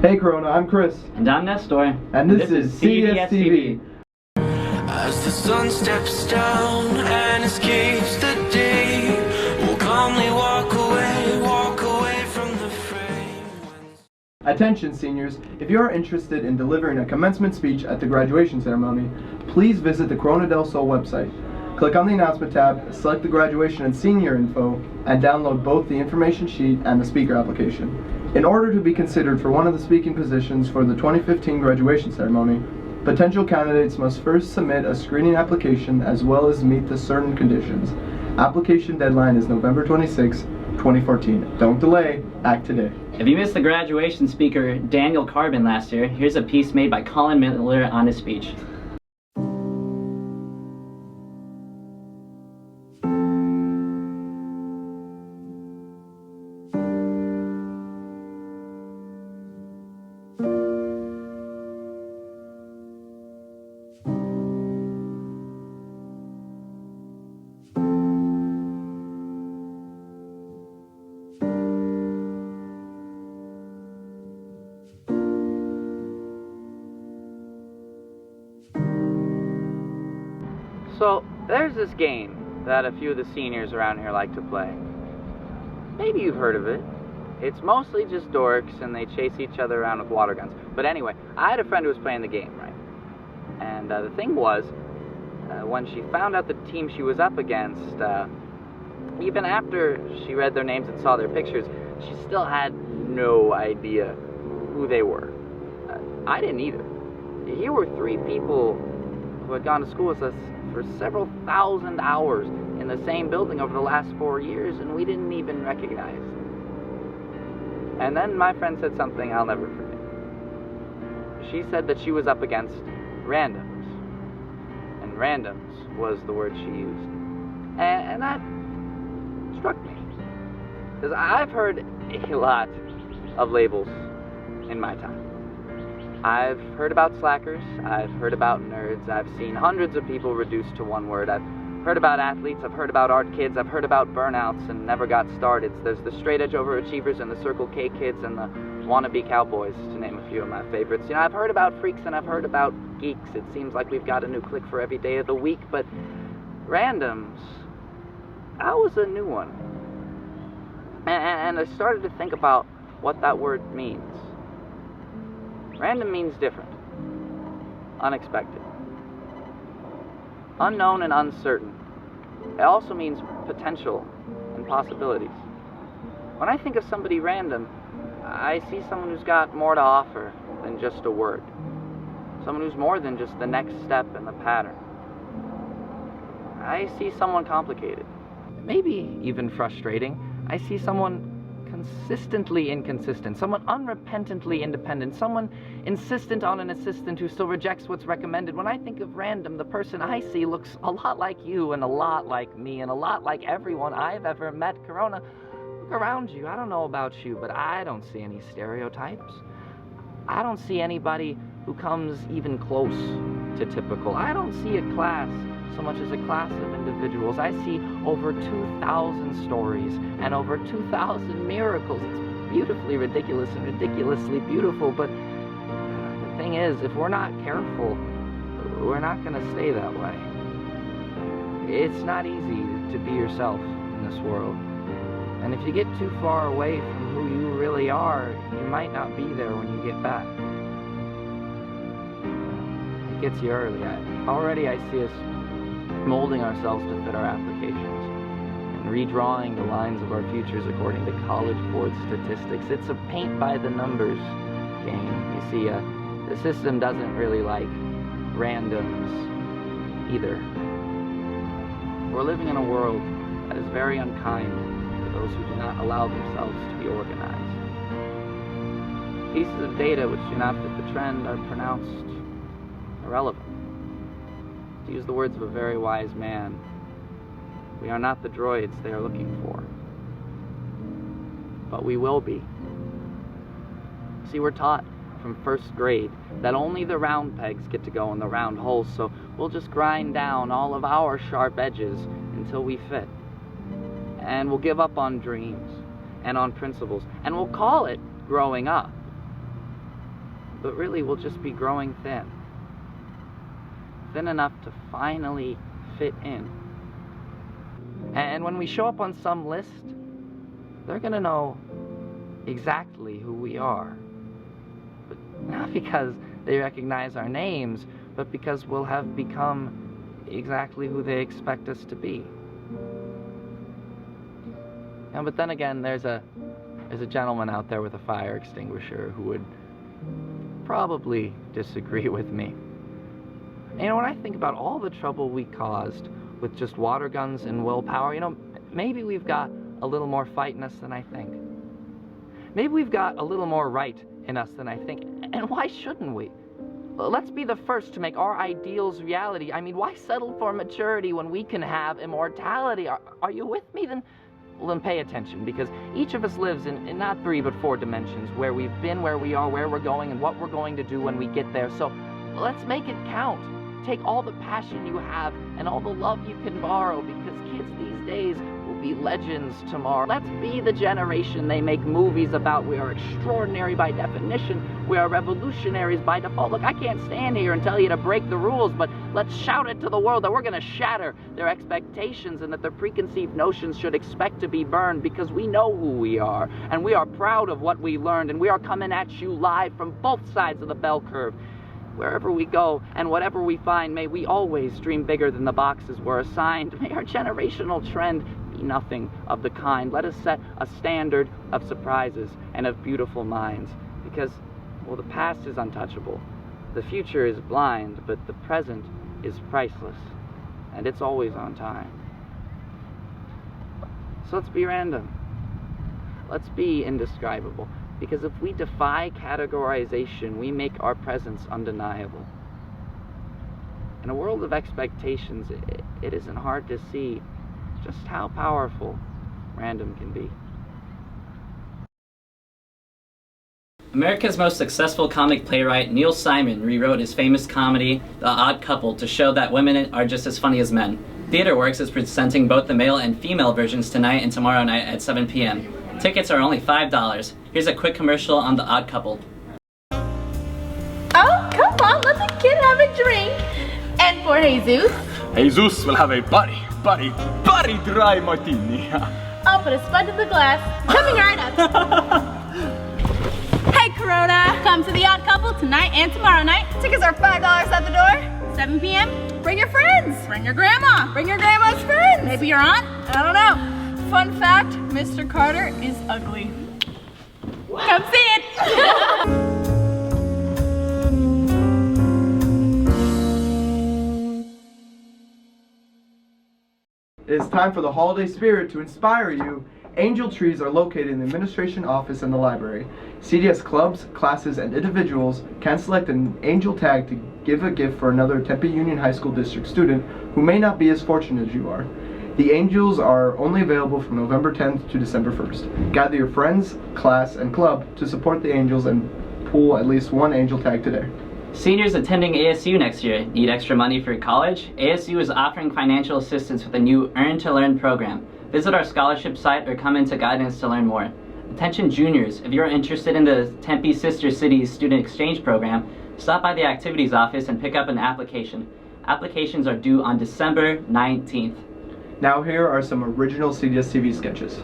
Hey Corona, I'm Chris. And I'm Nestor. And this is cdstv. As the sun steps down and escapes the day, we'll calmly walk away from the frame. Attention seniors, if you are interested in delivering a commencement speech at the graduation ceremony, please visit the Corona del Sol website. Click on the announcement tab, select the graduation and senior info, and download both the information sheet and the speaker application. In order to be considered for one of the speaking positions for the 2015 graduation ceremony, potential candidates must first submit a screening application as well as meet the certain conditions. Application deadline is November 26, 2014. Don't delay, act today. If you missed the graduation speaker Daniel Carbon last year, here's a piece made by Colin Miller on his speech. So, there's this game that a few of the seniors around here like to play. Maybe you've heard of it. It's mostly just dorks and they chase each other around with water guns. But anyway, I had a friend who was playing the game, right? And the thing was, when she found out the team she was up against, even after she read their names and saw their pictures, she still had no idea who they were. I didn't either. Here were three people who had gone to school with us for several thousand hours in the same building over the last 4 years, and we didn't even recognize them. And then my friend said something I'll never forget. She said that she was up against randoms, and randoms was the word she used. And that struck me, because I've heard a lot of labels in my time. I've heard about slackers, I've heard about nerds, I've seen hundreds of people reduced to one word, I've heard about athletes, I've heard about art kids, I've heard about burnouts and never got started. There's the straight edge overachievers and the Circle K kids and the wannabe cowboys, to name a few of my favorites. You know, I've heard about freaks and I've heard about geeks. It seems like we've got a new clique for every day of the week, but randoms, that was a new one. And I started to think about what that word means. Random means different, unexpected, unknown and uncertain. It also means potential and possibilities. When I think of somebody random, I see someone who's got more to offer than just a word. Someone who's more than just the next step in the pattern. I see someone complicated, maybe even frustrating. I see someone consistently inconsistent, someone unrepentantly independent, someone insistent on an assistant who still rejects what's recommended. When I think of random, the person I see looks a lot like you and a lot like me and a lot like everyone I've ever met. Corona, look around you. I don't know about you, but I don't see any stereotypes. I don't see anybody who comes even close to typical. I don't see a class so much as a class of individuals. I see over 2,000 stories and over 2,000 miracles. It's beautifully ridiculous and ridiculously beautiful, but the thing is, if we're not careful, we're not going to stay that way. It's not easy to be yourself in this world. And if you get too far away from who you really are, you might not be there when you get back. It gets you early. Already I see us molding ourselves to fit our applications and redrawing the lines of our futures according to College Board statistics. It's a paint by the numbers game. You see, the system doesn't really like randoms either. We're living in a world that is very unkind to those who do not allow themselves to be organized. Pieces of data which do not fit the trend are pronounced irrelevant. To use the words of a very wise man, we are not the droids they are looking for, but we will be. See, we're taught from first grade that only the round pegs get to go in the round holes, so we'll just grind down all of our sharp edges until we fit. And we'll give up on dreams and on principles, and we'll call it growing up. but really we'll just be growing thin. Thin enough to finally fit in. And when we show up on some list, they're gonna know exactly who we are. But not because they recognize our names, but because we'll have become exactly who they expect us to be. But then again, there's a gentleman out there with a fire extinguisher who would probably disagree with me. You know, when I think about all the trouble we caused with just water guns and willpower, you know, maybe we've got a little more fight in us than I think. Maybe we've got a little more right in us than I think. And why shouldn't we? Let's be the first to make our ideals reality. I mean, why settle for maturity when we can have immortality? Are you with me? Well, then pay attention, because each of us lives in not 3 but 4 dimensions, where we've been, where we are, where we're going, and what we're going to do when we get there. So let's make it count. Take all the passion you have and all the love you can borrow, because kids these days will be legends tomorrow. Let's be the generation they make movies about. We are extraordinary by definition. We are revolutionaries by default. Look, I can't stand here and tell you to break the rules, but let's shout it to the world that we're going to shatter their expectations and that their preconceived notions should expect to be burned, because we know who we are and we are proud of what we learned, and we are coming at you live from both sides of the bell curve. Wherever we go and whatever we find, may we always dream bigger than the boxes we're assigned. May our generational trend be nothing of the kind. Let us set a standard of surprises and of beautiful minds, because, well, the past is untouchable, the future is blind, but the present is priceless, and it's always on time. So let's be random. Let's be indescribable. Because if we defy categorization, we make our presence undeniable. In a world of expectations, it isn't hard to see just how powerful random can be. America's most successful comic playwright, Neil Simon, rewrote his famous comedy, The Odd Couple, to show that women are just as funny as men. TheaterWorks is presenting both the male and female versions tonight and tomorrow night at 7 p.m. Tickets are only $5. Here's a quick commercial on The Odd Couple. Oh, come on, let the kid have a drink. And for Jesus? Jesus will have a buddy dry martini. I'll put a spud in the glass. Coming right up. Hey, Corona. Come to The Odd Couple tonight and tomorrow night. Tickets are $5 at the door. 7 p.m. Bring your friends. Bring your grandma. Bring your grandma's friends. Maybe your aunt. I don't know. Fun fact, Mr. Carter is ugly. Come see it! It is time for the holiday spirit to inspire you. Angel trees are located in the administration office and the library. CDS clubs, classes, and individuals can select an angel tag to give a gift for another Tempe Union High School District student who may not be as fortunate as you are. The angels are only available from November 10th to December 1st. Gather your friends, class, and club to support the angels and pull at least one angel tag today. Seniors attending ASU next year need extra money for college? ASU is offering financial assistance with a new Earn to Learn program. Visit our scholarship site or come into guidance to learn more. Attention juniors, if you're interested in the Tempe Sister Cities Student Exchange Program, stop by the activities office and pick up an application. Applications are due on December 19th. Now here are some original cdstv sketches.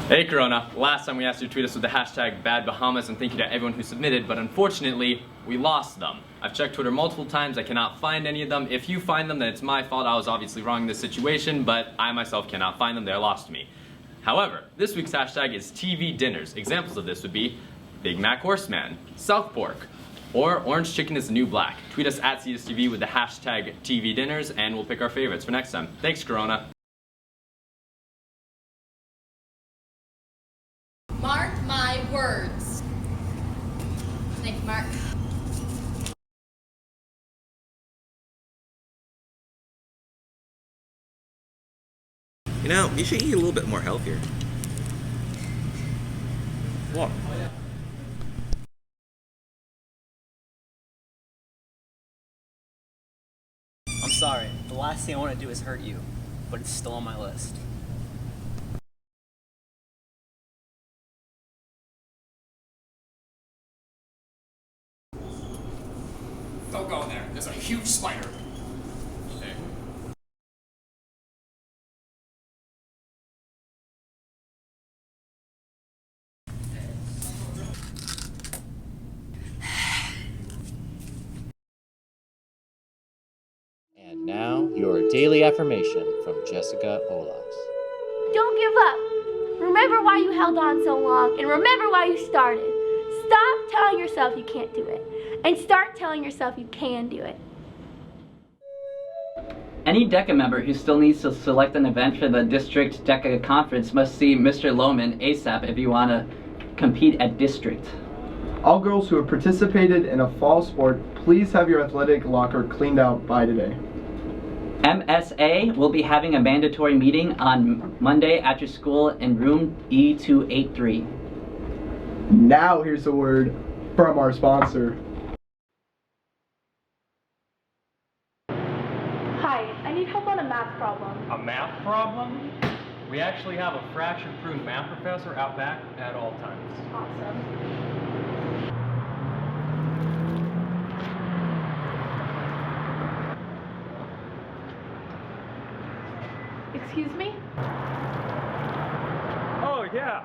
Hey Corona, last time we asked you to tweet us with the hashtag #BadBahamas, and thank you to everyone who submitted, but unfortunately, we lost them. I've checked Twitter multiple times, I cannot find any of them. If you find them, then it's my fault. I was obviously wrong in this situation, but I myself cannot find them, they're lost to me. However, this week's hashtag is TV dinners. Examples of this would be Big Mac Horseman, South Pork, or Orange Chicken is the New Black. Tweet us at cdstv with the hashtag TV dinners, and we'll pick our favorites for next time. Thanks, Corona. Mark my words. Thank you, Mark. You know, you should eat a little bit more healthier. What? I'm sorry, the last thing I want to do is hurt you, but it's still on my list. don't go in there. There's a huge spider. Okay. And now, your daily affirmation from Jessica Olas. Don't give up. Remember why you held on so long, and remember why you started. Stop telling yourself you can't do it, and start telling yourself you can do it. Any DECA member who still needs to select an event for the district DECA conference must see Mr. Lohman ASAP if you want to compete at district. All girls who have participated in a fall sport, please have your athletic locker cleaned out by today. MSA will be having a mandatory meeting on Monday after school in room E283. Now here's a word from our sponsor. Hi, I need help on a math problem. A math problem? We actually have a fracture-proof math professor out back at all times. Awesome. Excuse me? Oh, yeah.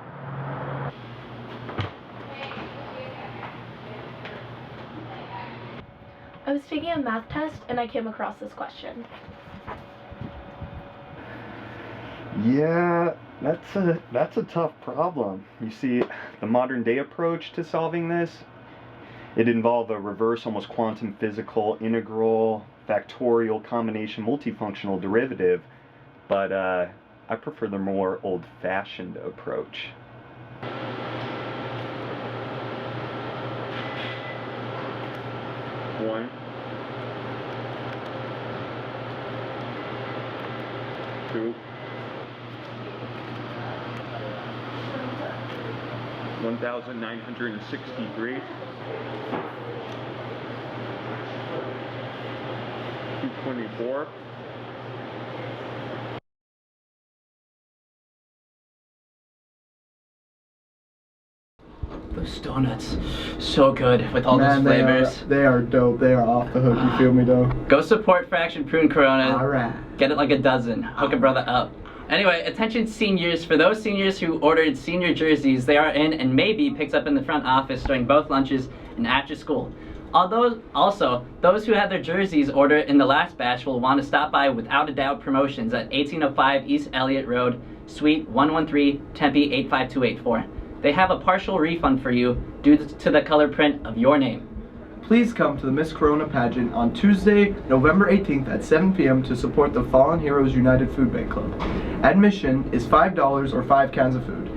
I was taking a math test and I came across this question. Yeah, that's a tough problem. You see, the modern day approach to solving this, it involved a reverse, almost quantum physical, integral, factorial, combination, multifunctional derivative, but I prefer the more old-fashioned approach. One. Two. 1,963. 224. Those donuts, so good with all Man, those flavors. They are dope. They are off the hook. You feel me, though? Go support Fraction Prune Corona. All right. Get it like a dozen. Hook a brother up. Anyway, attention seniors. For those seniors who ordered senior jerseys, they are in and may be picked up in the front office during both lunches and after school. Although, also, those who had their jerseys ordered in the last batch will want to stop by Without a Doubt Promotions at 1805 East Elliott Road, Suite 113, Tempe 85284. They have a partial refund for you due to the color print of your name. Please come to the Miss Corona pageant on Tuesday, November 18th at 7 p.m. to support the Fallen Heroes United Food Bank Club. Admission is $5 or 5 cans of food.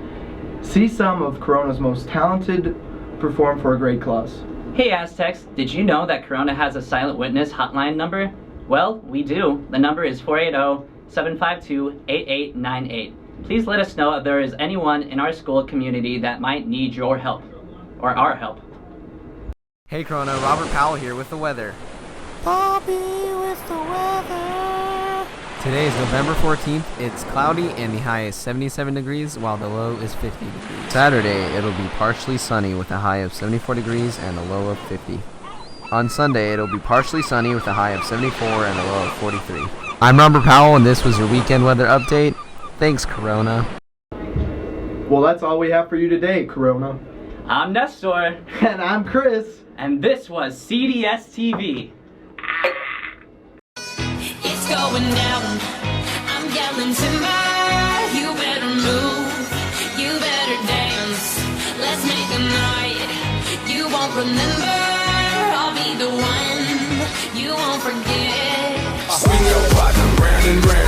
See some of Corona's most talented perform for a great cause. Hey Aztecs, did you know that Corona has a silent witness hotline number? Well, we do. The number is 480-752-8898. Please let us know if there is anyone in our school community that might need your help, or our help. Hey Corona, Robert Powell here with the weather. Bobby with the weather. Today is November 14th, it's cloudy and the high is 77 degrees while the low is 50 degrees. Saturday, it'll be partially sunny with a high of 74 degrees and a low of 50. On Sunday, it'll be partially sunny with a high of 74 and a low of 43. I'm Robert Powell and this was your weekend weather update. Thanks, Corona. Well, that's all we have for you today, Corona. I'm Nestor. And I'm Chris. And this was cdstv. It's going down. I'm yelling timber. You better move. You better dance. Let's make a night you won't remember. I'll be the one you won't forget. Swing your partner round and round.